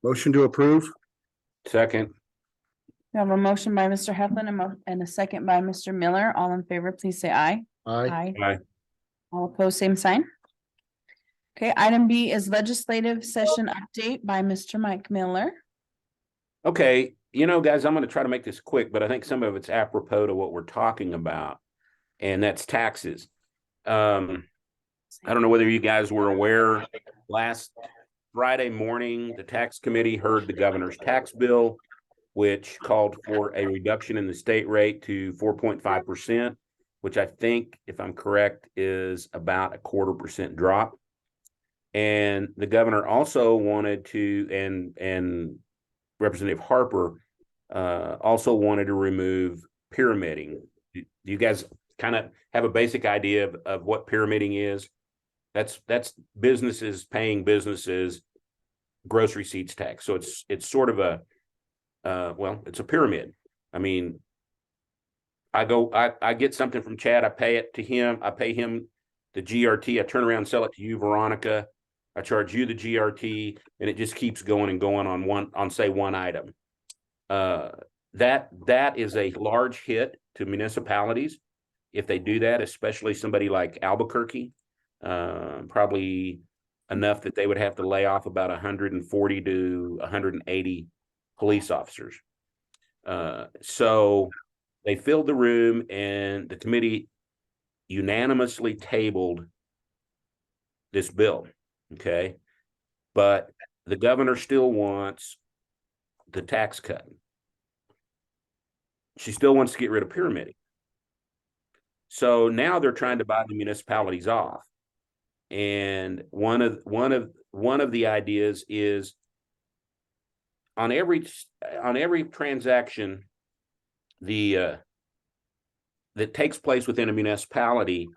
Motion to approve? Second. We have a motion by Mr. Heflin and a second by Mr. Miller. All in favor, please say aye. Aye. Aye. All opposed, same sign. Okay, item B is legislative session update by Mr. Mike Miller. Okay, guys, I'm going to try to make this quick, but I think some of it's apropos to what we're talking about, and that's taxes. I don't know whether you guys were aware, last Friday morning, the tax committee heard the governor's tax bill, which called for a reduction in the state rate to 4.5%, which I think, if I'm correct, is about a 0.25% drop. And the governor also wanted to, and Representative Harper also wanted to remove pyramiding. Do you guys kind of have a basic idea of what pyramiding is? That's businesses paying businesses gross receipts tax. So it's sort of a it's a pyramid. I mean, I get something from Chad, I pay it to him, I pay him the GRT, I turn around and sell it to you, Veronica, I charge you the GRT, and it just keeps going and going on say one item. That is a large hit to municipalities if they do that, especially somebody like Albuquerque. Probably enough that they would have to lay off about 140 to 180 police officers. So they filled the room, and the committee unanimously tabled this bill. Okay. But the governor still wants the tax cut. She still wants to get rid of pyramiding. So now they're trying to buy the municipalities off. And one of the ideas is on every transaction that takes place within a municipality,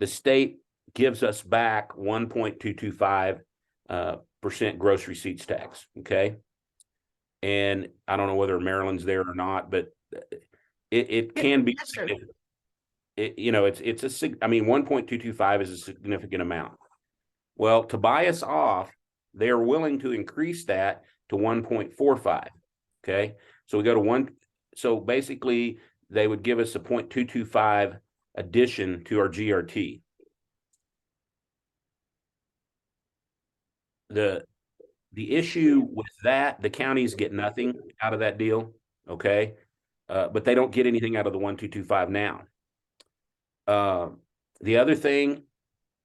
the state gives us back 1.225% gross receipts tax. Okay. And I don't know whether Maryland's there or not, but it can be significant. It's 1.225 is a significant amount. Well, to buy us off, they're willing to increase that to 1.45. Okay. So we go to one. So basically they would give us a 0.225 addition to our GRT. The issue with that, the counties get nothing out of that deal. Okay. But they don't get anything out of the 1.225 now. The other thing,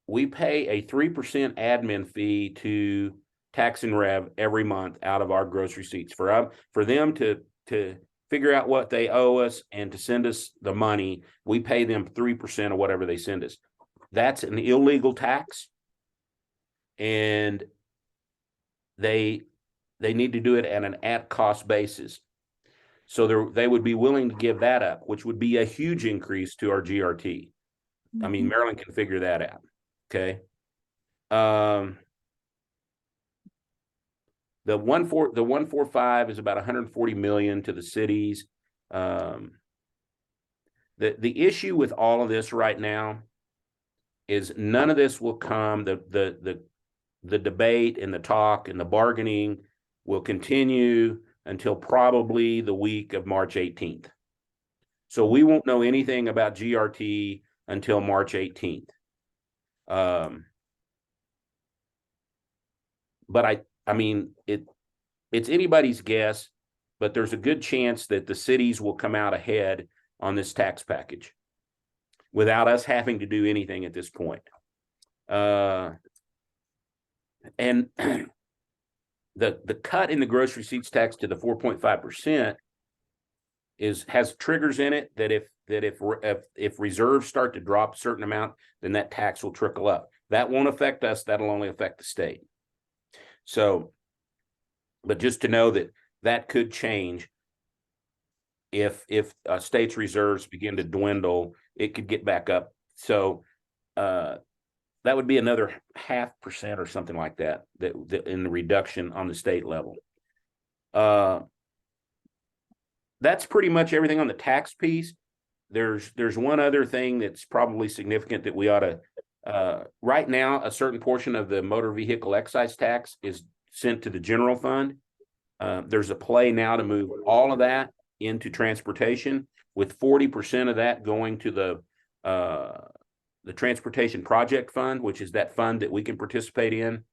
we pay a 3% admin fee to Tax and Rev every month out of our gross receipts for them to figure out what they owe us and to send us the money. We pay them 3% of whatever they send us. That's an illegal tax, and they need to do it at an at-cost basis. So they would be willing to give that up, which would be a huge increase to our GRT. I mean, Maryland can figure that out. Okay. The 145 is about 140 million to the cities. The issue with all of this right now is none of this will come. The debate and the talk and the bargaining will continue until probably the week of March 18th. So we won't know anything about GRT until March 18th. But I mean, it's anybody's guess, but there's a good chance that the cities will come out ahead on this tax package without us having to do anything at this point. And the cut in the gross receipts tax to the 4.5% has triggers in it that if reserves start to drop a certain amount, then that tax will trickle up. That won't affect us. That'll only affect the state. So, but just to know that could change if a state's reserves begin to dwindle, it could get back up. So that would be another 0.5% or something like that in the reduction on the state level. That's pretty much everything on the tax piece. There's one other thing that's probably significant that we ought to Right now, a certain portion of the motor vehicle excise tax is sent to the general fund. There's a play now to move all of that into transportation, with 40% of that going to the transportation project fund, which is that fund that we can participate in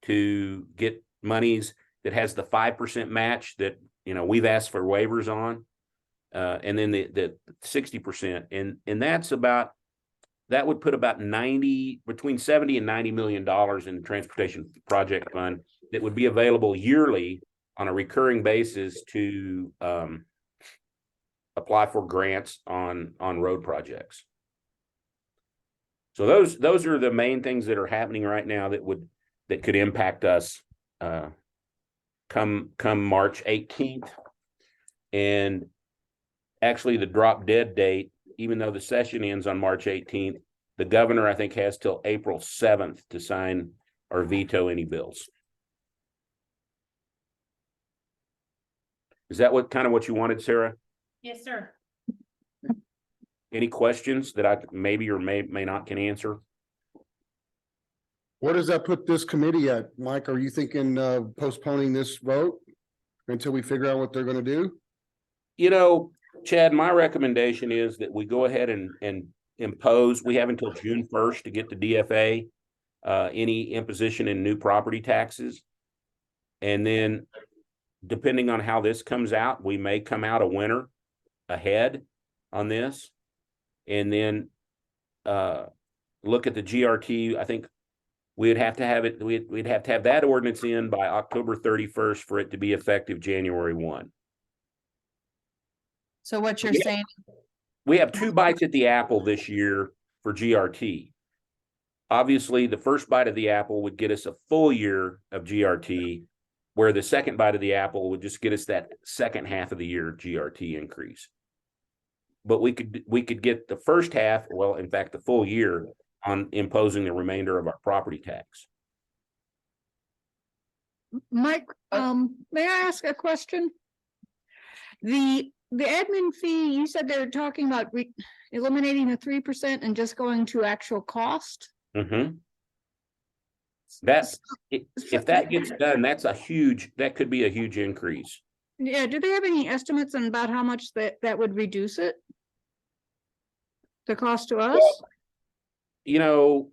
to get monies that has the 5% match that, you know, we've asked for waivers on. And then the 60%, and that would put about between 70 and $90 million in the transportation project fund that would be available yearly on a recurring basis to apply for grants on road projects. So those are the main things that are happening right now that could impact us come March 18th. And actually, the drop dead date, even though the session ends on March 18th, the governor, I think, has till April 7th to sign or veto any bills. Is that what you wanted, Sarah? Yes, sir. Any questions that I maybe or may not can answer? Where does that put this committee at? Mike, are you thinking postponing this vote until we figure out what they're gonna do? You know, Chad, my recommendation is that we go ahead and impose, we have until June 1st to get the DFA, any imposition in new property taxes. And then depending on how this comes out, we may come out a winner ahead on this. And then look at the GRT. I think we'd have to have it, we'd have to have that ordinance in by October 31st for it to be effective January 1. So what you're saying, We have 2 bites at the apple this year for GRT. Obviously, the first bite of the apple would get us a full year of GRT, where the second bite of the apple would just get us that second half of the year GRT increase. But we could get the first half, well, in fact, the full year on imposing the remainder of our property tax. Mike, may I ask a question? The admin fee, you said they were talking about eliminating the 3% and just going to actual cost? Mm-hmm. If that gets done, that could be a huge increase. Yeah, do they have any estimates on about how much that would reduce it? The cost to us? Well, you know,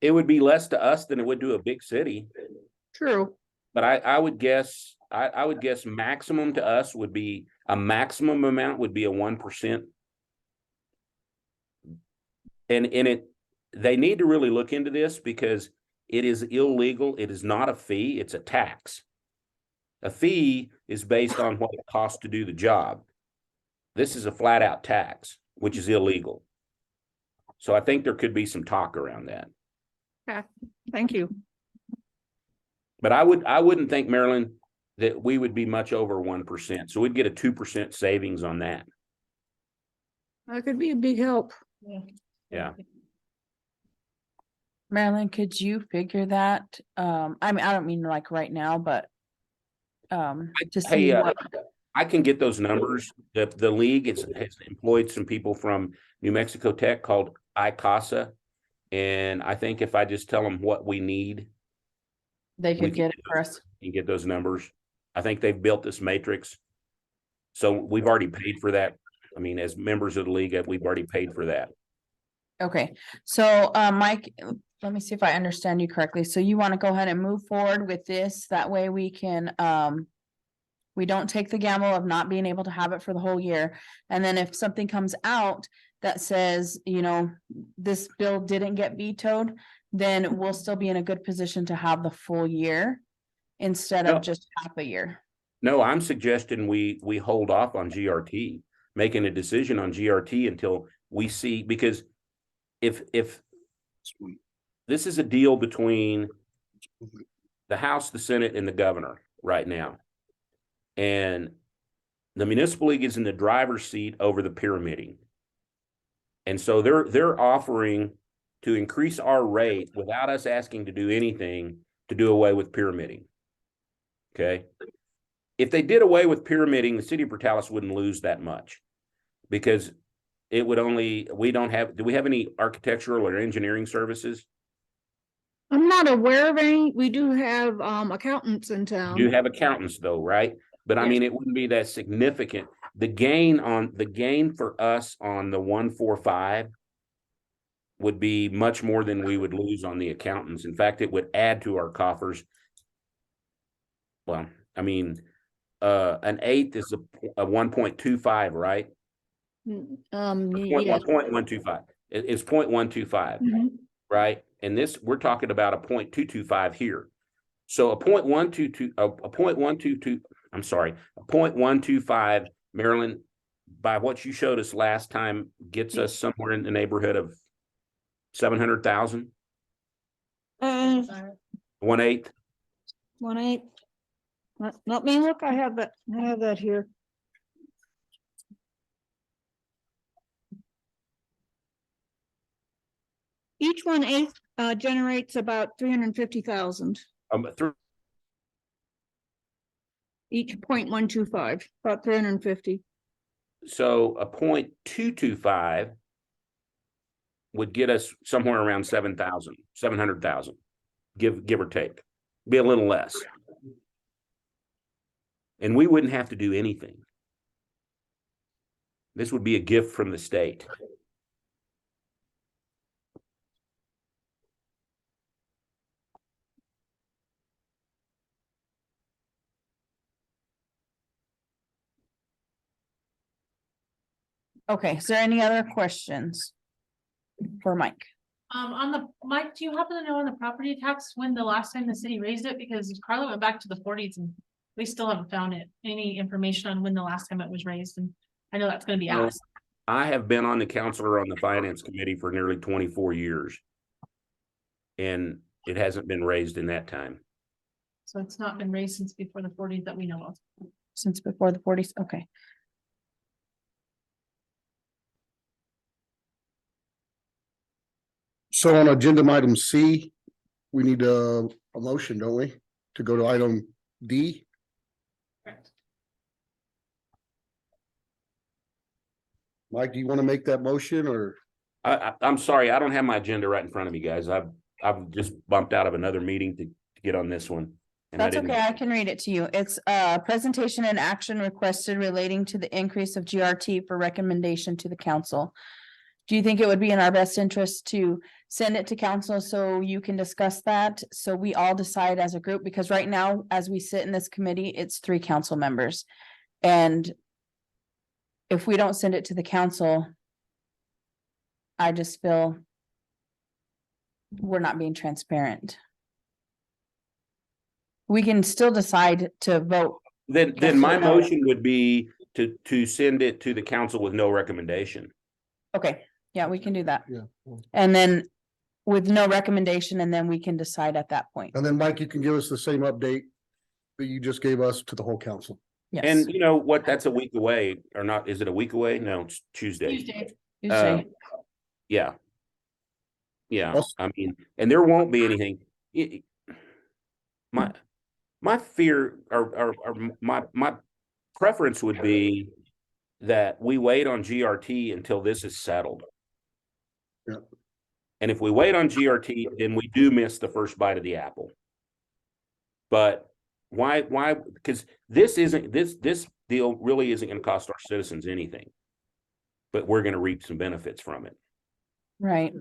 it would be less to us than it would to a big city. True. But I would guess, I would guess maximum to us would be, a maximum amount would be a 1%. And they need to really look into this because it is illegal. It is not a fee, it's a tax. A fee is based on what it costs to do the job. This is a flat out tax, which is illegal. So I think there could be some talk around that. Yeah, thank you. But I wouldn't think, Marilyn, that we would be much over 1%. So we'd get a 2% savings on that. That could be a big help. Yeah. Marilyn, could you figure that? I mean, I don't mean like right now, but to see Hey, what, I can get those numbers. The league has employed some people from New Mexico Tech called ICASA. And I think if I just tell them what we need, they we could can get it for us. and get those numbers. I think they've built this matrix. So we've already paid for that. I mean, as members of the league, we've already paid for that. Okay, so Mike, let me see if I understand you correctly. So you want to go ahead and move forward with this? That way we can, we don't take the gamble of not being able to have it for the whole year. And then if something comes out that says, you know, this bill didn't get vetoed, then we'll still be in a good position to have the full year instead No. of just half a year. No, I'm suggesting we hold off on GRT, making a decision on GRT until we see, because if this is a deal between the House, the Senate, and the governor right now, and the municipal league is in the driver's seat over the pyramiding. And so they're offering to increase our rate without us asking to do anything to do away with pyramiding. Okay. If they did away with pyramiding, the city of Portales wouldn't lose that much, because it would only, we don't have, do we have any architectural or engineering services? I'm not aware of any. We do have accountants in You town. do have accountants though, right? But I Yes. mean, it wouldn't be that significant. The gain for us on the 145 would be much more than we would lose on the accountants. In fact, it would add to our coffers. Well, I mean, an eighth is a 1.25, right? Yes. 1.125. It's 0.125, Mhm. right? And this, we're talking about a 0.225 here. So a 0.122, a 0.122, I'm sorry, a 0.125, Marilyn, by what you showed us last time, gets us somewhere in the neighborhood of 700,000, Uh, 1/8. 1/8. Let me look. I have that here. Each 1/8 generates about 350,000. Each 0.125, about 350. So a 0.225 would get us somewhere around 700,000, give or take, be a little less. And we wouldn't have to do anything. This would be a gift from the state. Okay, is there any other questions for Mike? Mike, do you happen to know on the property tax when the last time the city raised it? Because Carla went back to the 40s and we still haven't found it. Any information on when the last time it was raised? And I know that's gonna be No. asked. I have been on the counselor on the finance committee for nearly 24 years. And it hasn't been raised in that time. So it's not been raised since before the 40s that we know of. Since before the 40s, okay. So on agenda item C, we need a motion, don't we? To go to item D. Correct. Mike, do you want to make that motion or? I'm sorry, I don't have my agenda right in front of me, guys. I've just bumped out of another meeting to get on this one. And I That's didn't. okay, I can read it to you. It's a presentation and action requested relating to the increase of GRT for recommendation to the council. Do you think it would be in our best interest to send it to council so you can discuss that? So we all decide as a group, because right now, as we sit in this committee, it's 3 council members. And if we don't send it to the council, I just feel we're not being transparent. We can still decide to vote. Then Yes, my sir. motion would be to send it to the council with no recommendation. Okay, yeah, we can do that. Yeah. And then with no recommendation, and then we can decide at that point. And then Mike, you can give us the same update that you just gave us to the whole council. Yes. And you know what, that's a week away or not, is it a week away? No, it's Tuesday. Tuesday. Tuesday. Yeah. Yeah, Also- I mean, and there won't be anything. My fear or my preference would be that we wait on GRT until this is settled. Yeah. And if we wait on GRT, then we do miss the first bite of the apple. But why? Because this deal really isn't going to cost our citizens anything. But we're going to reap some benefits from it. Right,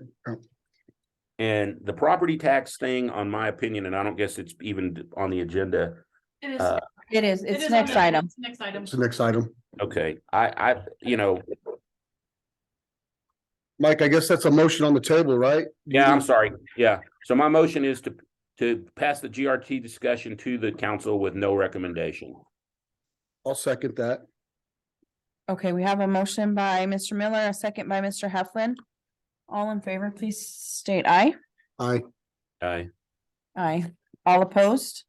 And the property tax thing, on my opinion, and I don't guess it's even on the agenda. It is. it is, It it's is on next the- item. it's Next item. It's the next item. Okay, you know, Mike, I guess that's a motion on the table, right? yeah, I'm sorry. Yeah. So my motion is to pass the GRT discussion to the council with no recommendation. I'll second that. Okay, we have a motion by Mr. Miller, a second by Mr. Heflin. All in favor, please state aye. Aye. Aye. Aye. All opposed?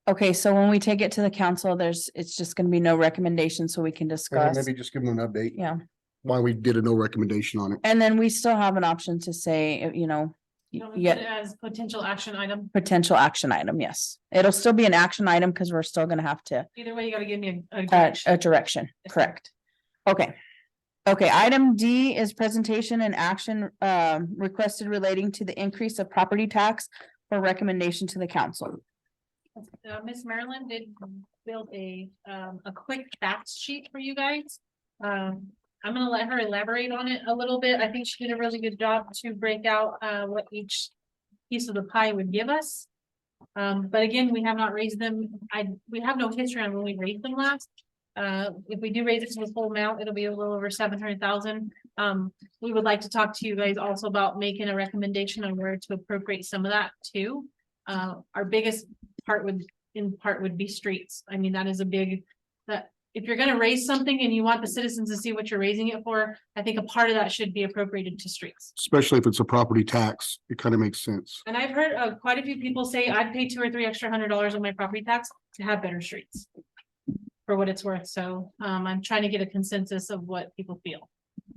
Okay, so when we take it to the council, it's just gonna be no recommendation, so we can discuss. Maybe just give them an update Yeah, why we did a no recommendation on it. and then we still have an option to say, You know, we put it yeah, as potential action item. potential action item, yes. It'll still be an action item because we're still gonna have to Either way, you gotta give me a a direction. direction, Yes, ma'am. correct? Okay. Okay, item D is presentation and action requested relating to the increase of property tax for recommendation to the council. Miss Marilyn did build a quick facts sheet for you guys. I'm gonna let her elaborate on it a little bit. I think she did a really good job to break out, what each piece of the pie would give us. But again, we have not raised them. We have no history on when we raised them last. If we do raise it to the full amount, it'll be a little over 700,000. We would like to talk to you guys also about making a recommendation on where to appropriate some of that too. Our biggest part would be streets. I mean, that is a big, that if you're gonna raise something and you want the citizens to see what you're raising it for, I think a part of that should be appropriated to streets. Especially if it's a property tax, it kind of makes sense. And I've heard of quite a few people say I'd pay $2 or $3 extra $100 on my property tax to have better streets. For what it's worth, so I'm trying to get a consensus of what people feel.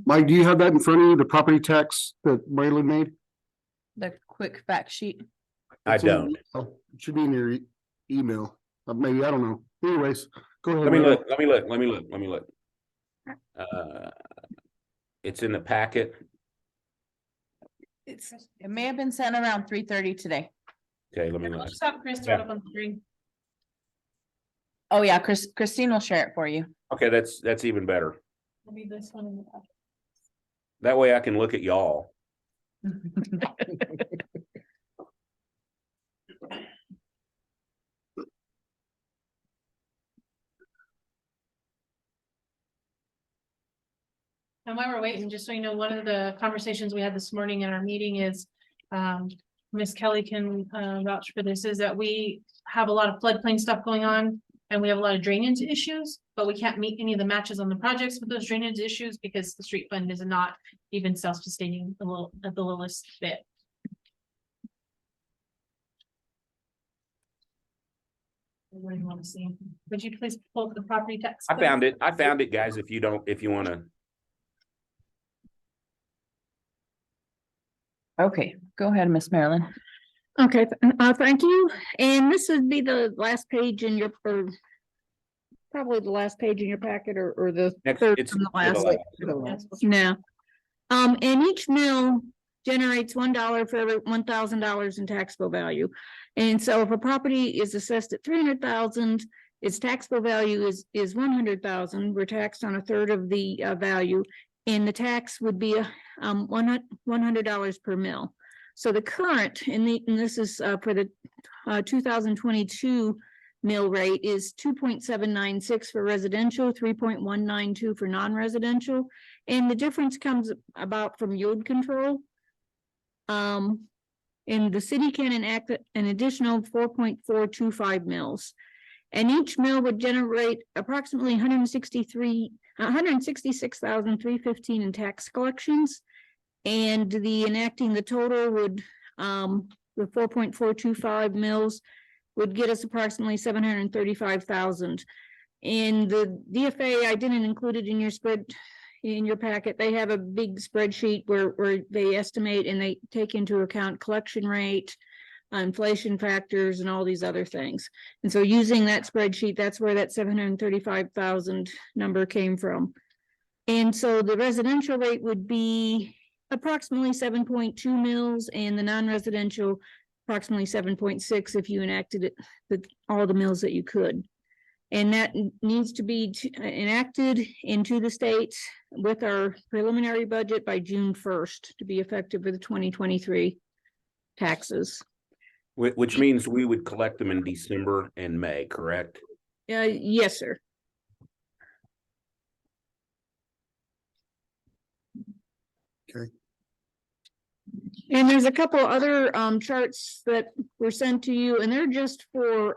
Mike, do you have that in front of you, the property tax that Marilyn made? The quick fact sheet. I It's in your don't. email. It should be in your email, maybe, I don't know. Anyways, go ahead. Let me Marilyn. look, let me look. It's in the packet. It may have been sent around 3:30 today. Okay, let me I'll look. just have Chris throw it up on the screen. Oh, yeah, Christine will share it for you. Okay, that's even better. Maybe this one in the back. That way I can look at y'all. And while we're waiting, just so you know, one of the conversations we had this morning in our meeting is, Miss Kelly can vouch for this, is that we have a lot of floodplain stuff going on. And we have a lot of drainage issues, but we can't meet any of the matches on the projects with those drainage issues because the street fund is not even self-sustaining at the lowest bit. What do you want to see? Would you please pull up the property tax? I found it, guys, if you wanna. Okay, go ahead, Miss Marilyn. Okay, thank you. And this would be the last page in your, or probably the last page in your packet or the Next, third it's from the the last. last. No. And each mill generates $1 for every $1,000 in taxable value. And so if a property is assessed at 300,000, its taxable value is 100,000. We're taxed on a third of the value, and the tax would be $100 per mill. So the current, and this is for the 2022 mill rate is 2.796 for residential, 3.192 for non-residential. And the difference comes about from yield control. And the city can enact an additional 4.425 mills. And each mill would generate approximately 166,315 in tax collections. And the enacting the total would, the 4.425 mills would get us approximately 735,000. And the DFA, I didn't include it in your in your packet. They have a big spreadsheet where they estimate and they take into account collection rate, inflation factors, and all these other things. And so using that spreadsheet, that's where that 735,000 number came from. And so the residential rate would be approximately 7.2 mills, and the non-residential approximately 7.6 if you enacted it, all the mills that you could. And that needs to be enacted into the state with our preliminary budget by June 1st to be effective for the 2023 taxes. Which means we would collect them in December and May, correct? Yes, sir. Okay. And there's a couple other charts that were sent to you, and they're just for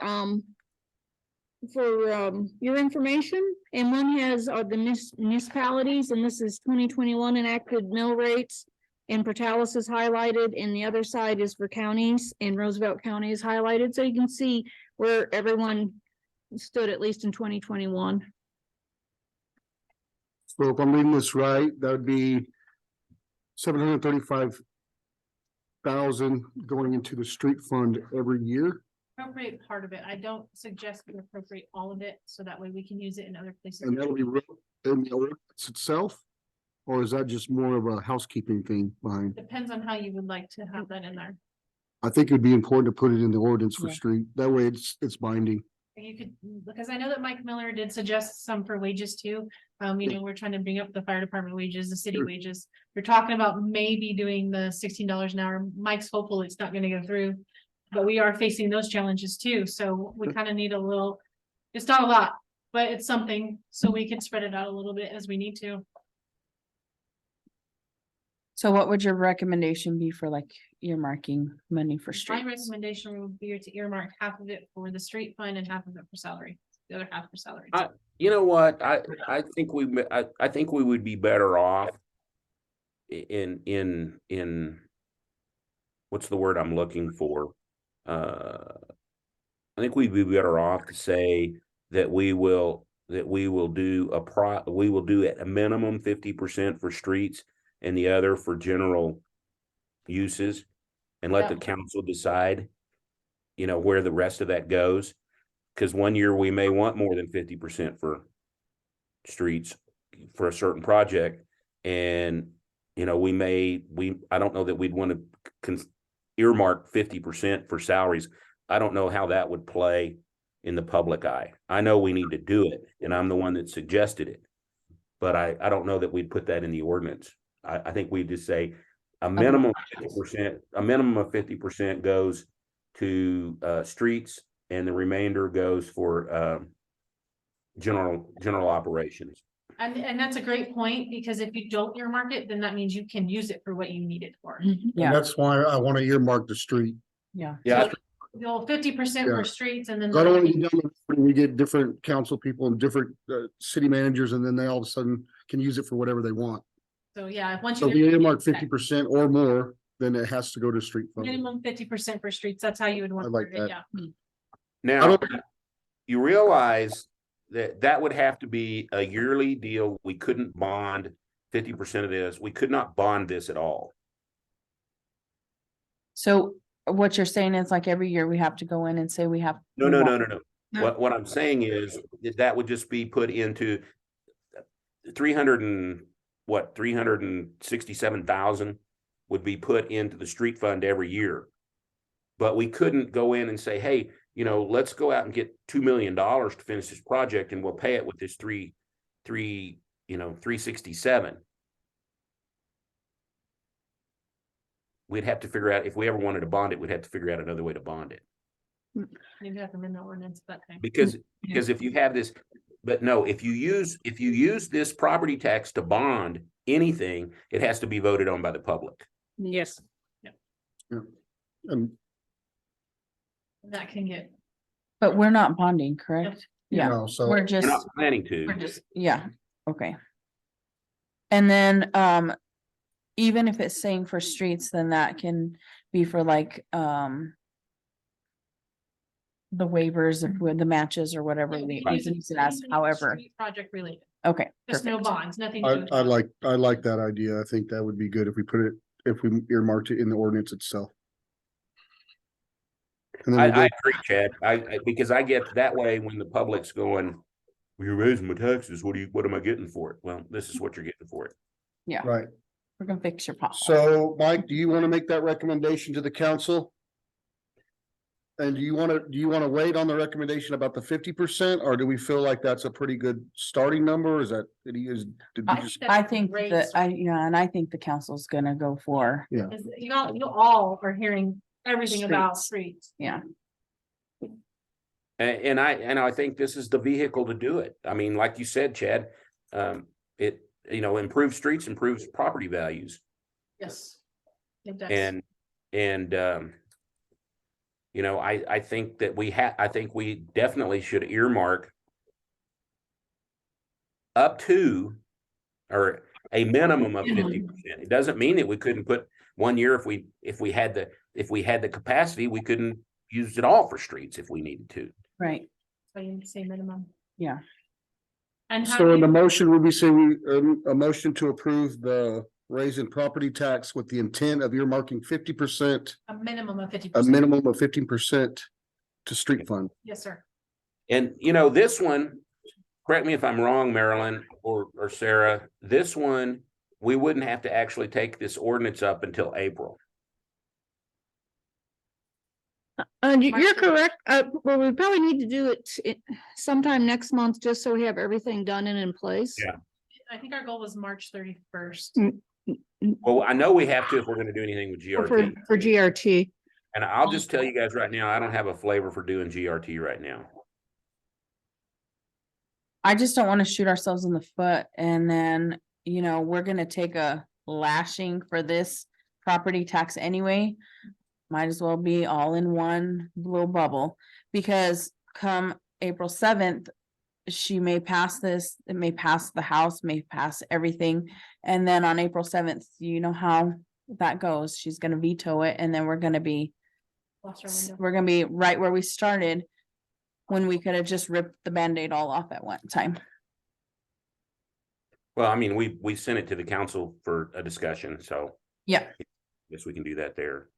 your information. And one has the municipalities, and this is 2021 enacted mill rates, and Portales is highlighted, and the other side is for counties, and Roosevelt County is highlighted, so you can see where everyone stood, at least in 2021. So if I'm reading this right, that would be 735,000 going into the street fund every year. Appropriate part of it. I don't suggest we appropriate all of it, so that way we can use it in other places. And that'll be written in the ordinance itself. Or is that just more of a housekeeping thing behind? Depends on how you would like to have that in there. I think it'd be important to put it in the ordinance for Yeah. street. That way it's binding. You could, because I know that Mike Miller did suggest some for wages too. We're trying to bring up the fire department wages, the city Sure. wages. We're talking about maybe doing the $16 an hour. Mike's hopeful it's not gonna go through. But we are facing those challenges too, so we kind of need a little, it's not a lot, but it's something, so we can spread it out a little bit as we need to. So what would your recommendation be for like earmarking money for My streets? recommendation would be to earmark half of it for the street fund and half of it for salary, the other half for salary. You know what? I think I think we would be better off in what's the word I'm looking for? I think we'd be better off to say that we will do at a minimum 50% for streets and the other for general uses, and let the Yeah. council decide, where the rest of that goes. Because one year we may want more than 50% for streets for a certain project. And, I don't know that we'd want to earmark 50% for salaries. I don't know how that would play in the public eye. I know we need to do it, and I'm the one that suggested it. But I don't know that we'd put that in the ordinance. I think we just say a minimum of 50% goes to streets, and the remainder goes for general operations. And that's a great point, because if you don't earmark it, then that means you can use it for what you need it for. And Yeah, that's why I want to earmark the street. yeah. Yeah, You'll 50% Yeah. for streets and then. I don't want to get done when we get different council people and different city managers, and then they all of a sudden can use it for whatever they want. So, yeah, once So you. if you earmark 50% or more, then it has to go to street fund. Minimum 50% for streets, that's how you would want. I to like word it, that. Yeah. now don't- you realize that would have to be a yearly deal. We couldn't bond 50% of this. We could not bond this at all. So what you're saying is like every year we have to go in and say we have. No. No. What I'm saying is that would just be put into 367,000 would be put into the street fund every year. But we couldn't go in and say, hey, let's go out and get $2 million to finish this project, and we'll pay it with this 367. We'd have to figure out, if we ever wanted to bond it, we'd have to figure out another way to bond it. Maybe have to amend the ordinance at that time. Because if you have this, but no, if you use this property tax to bond anything, it has to be voted on by the public. Yes. And That can get. But we're not bonding, correct? Yeah, so we're We're just, not planning to. yeah, okay. And then, even if it's saying for streets, then that can be for like, the waivers of with the matches or whatever we Right. use it as, however, Project related, okay. just no perfect. bonds, nothing. to do with I bonds. like that idea. I think that would be good if we earmarked it in the ordinance itself. And then we I go- agree, Chad. Because I get that way when the public's going, well, you're raising my taxes. What am I getting for it? Well, this is what you're getting for it. Right. We're gonna fix your pot. So, Mike, do you want to make that recommendation to the council? And do you want to wait on the recommendation about the 50%, or do we feel like that's a pretty good starting number? Is that, did we just? I think Great. that, and I think the council's gonna go for, Is- You all are hearing everything about streets. yeah, And I think this is the vehicle to do it. I mean, like you said, Chad, it, improves streets, improves property values. Yes. It does. And I think that I think we definitely should earmark up to, or a minimum of 50%. It doesn't mean that we couldn't put one year, if we had the capacity, we couldn't use it all for streets if we needed to. right, So you say minimum. yeah. And how So do in the you, motion, would we say a motion to approve the raise in property tax with the intent of earmarking 50%, a minimum of 50%? a minimum of 15% to street fund? Yes, sir. And this one, correct me if I'm wrong, Marilyn or Sarah, this one we wouldn't have to actually take this ordinance up until April. You're correct. Well, we probably need to do it sometime next month, just so we have everything done and in place. Yeah. I think our goal was March 31st. Well, I know we have to if we're gonna do anything with GRT. For GRT. And I'll just tell you guys right now, I don't have a flavor for doing GRT right now. I just don't wanna shoot ourselves in the foot and then, you know, we're gonna take a lashing for this property tax anyway. Might as well be all in one little bubble, because come April 7th, she may pass this, it may pass the House, may pass everything. And then on April 7th, you know how that goes. She's gonna veto it and then we're gonna be Lost our window. we're gonna be right where we started. When we could have just ripped the Band-Aid all off at one time. Well, I mean, we sent it to the council for a discussion, so. Yeah. Guess we can do that there.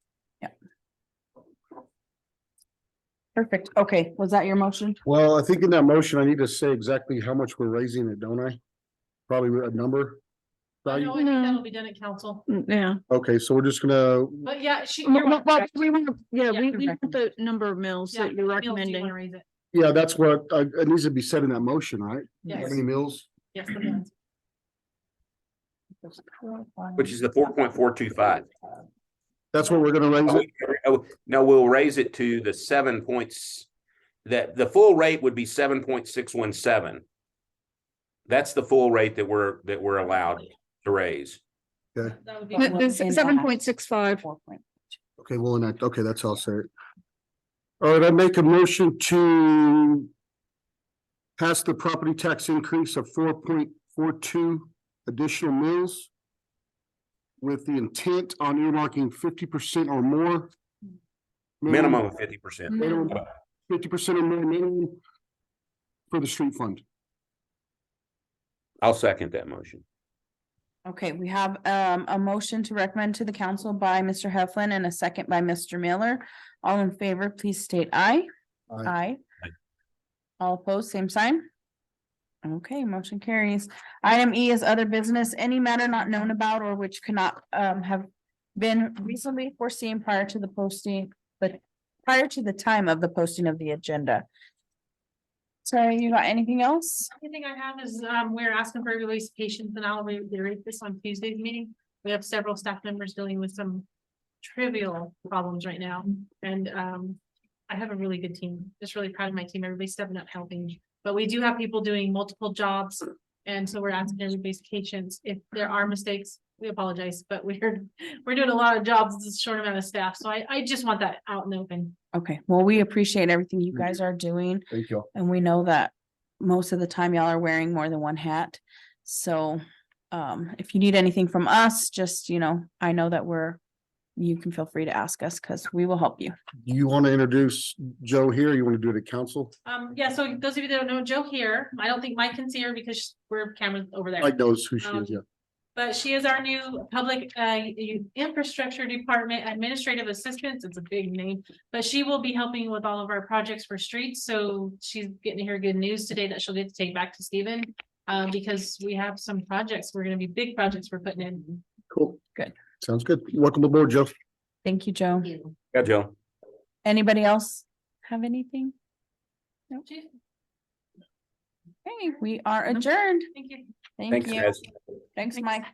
Perfect. Okay, was that your motion? Well, I think in that motion, I need to say exactly how much we're raising it, don't I? Probably a number. No, I Value. think No. that'll be done at council. Yeah. Okay, so we're just gonna, But yeah, she. Well, you're well, correct. we want, Yeah, we want the number of mills Yeah, that you're Mills, do you recommending. wanna raise it? yeah, that's what, it needs to be said in that motion, right? How Yes. many mills? Yes, the mills. Which is the 4.425. That's what we're gonna raise it? Oh, no, we'll raise it to the 7 points. That the full rate would be 7.617. That's the full rate that we're allowed to raise. Okay, That would be. But- The 7.65. okay, we'll enact, okay, that's how I'll say it. All right, I make a motion to pass the property tax increase of 4.42 additional mills with the intent on earmarking 50% or more. Minimum of 50%. Minimum 50% or more minimum for the street fund. I'll second that motion. Okay, we have a motion to recommend to the council by Mr. Heflin and a second by Mr. Miller. All in favor, please state aye. Aye. Aye. Aye. All opposed, same sign. Okay, motion carries. Item E is other business, any matter not known about or which cannot have been reasonably foreseen prior to the posting, but prior to the time of the posting of the agenda. Sorry, you got anything else? The only thing I have is, we're asking for everybody's patience and I'll reiterate this on Tuesday's meeting. We have several staff members dealing with some trivial problems right now. And, I have a really good team, just really proud of my team. Everybody's stepping up, helping. But we do have people doing multiple jobs. And so we're asking everybody's patience. If there are mistakes, we apologize, but we're doing a lot of jobs. It's a short amount of staff. So I just want that out in the open. Okay, well, we appreciate everything you guys are doing. Thank you. And we know that most of the time y'all are wearing more than one hat. So if you need anything from us, just, you know, I know that you can feel free to ask us because we will help you. Do you want to introduce Joe here? You want to do it at council? Yeah, so those of you that don't know, Joe here, I don't think Mike can see her because we're cameras over there. Mike knows who she is, yeah. But she is our new public infrastructure department administrative assistant. It's a big name, but she will be helping with all of our projects for streets. So she's getting to hear good news today that she'll get to take back to Stephen. Because we have some projects, we're gonna be big projects we're putting in. Cool. Good. Sounds good. Welcome aboard, Joe. Thank you, Joe. Yeah, Joe. Anybody else have anything? Chief, Okay, we are adjourned. thank you. Thank Thanks, you. guys. Thanks, Mike.